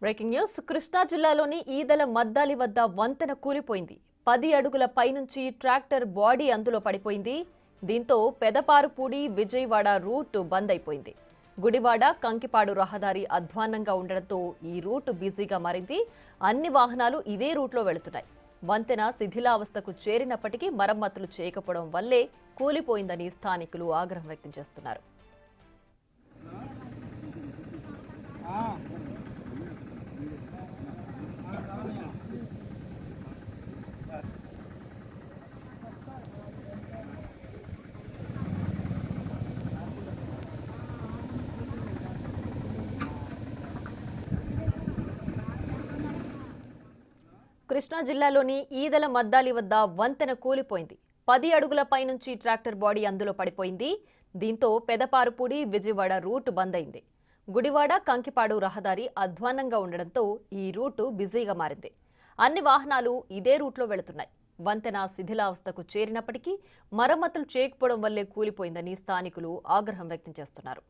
Breaking news Krishna జిల్లాలోని ఈదల మద్దాలి వద్ద వంతెన కూలిపోయింది. 10 అడుగుల పైనుంచి ట్రాక్టర్ బాడీ అందులో పడిపోయింది. దీంతో పెదపారుపూడి విజయవాడ రూట్ బంద్ అయిపోయింది. గుడివాడ కంకిపాడు రహదారి అధ్వాన్నంగా ఉండడంతో ఈ రూట్ బిజీగా మారింది. అన్ని వాహనాలు ఇదే రూట్లో వెళుతున్నాయి. వంతెన శిథిలావస్థకు చేరినప్పటికీ మరమ్మతులు చేయకపోవడం వల్లే కూలిపోయిందని స్థానికులు ఆగ్రహం వ్యక్తం చేస్తున్నారు. కృష్ణా జిల్లాలోని ఈదల మద్దాలి వద్ద వంతెన కూలిపోయింది. 10 అడుగుల పైనుంచి ట్రాక్టర్ బాడీ అందులో పడిపోయింది. దీంతో పెదపారుపూడి విజయవాడ రూట్ బంద్ అయింది. గుడివాడ కంకిపాడు రహదారి అధ్వాన్నంగా ఉండడంతో ఈ రూటు బిజీగా మారింది. అన్ని వాహనాలు ఇదే రూట్లో వెళుతున్నాయి. వంతెన శిథిలావస్థకు చేరినప్పటికీ మరమ్మతులు చేయకపోవడం వల్లే కూలిపోయిందని స్థానికులు ఆగ్రహం వ్యక్తం చేస్తున్నారు.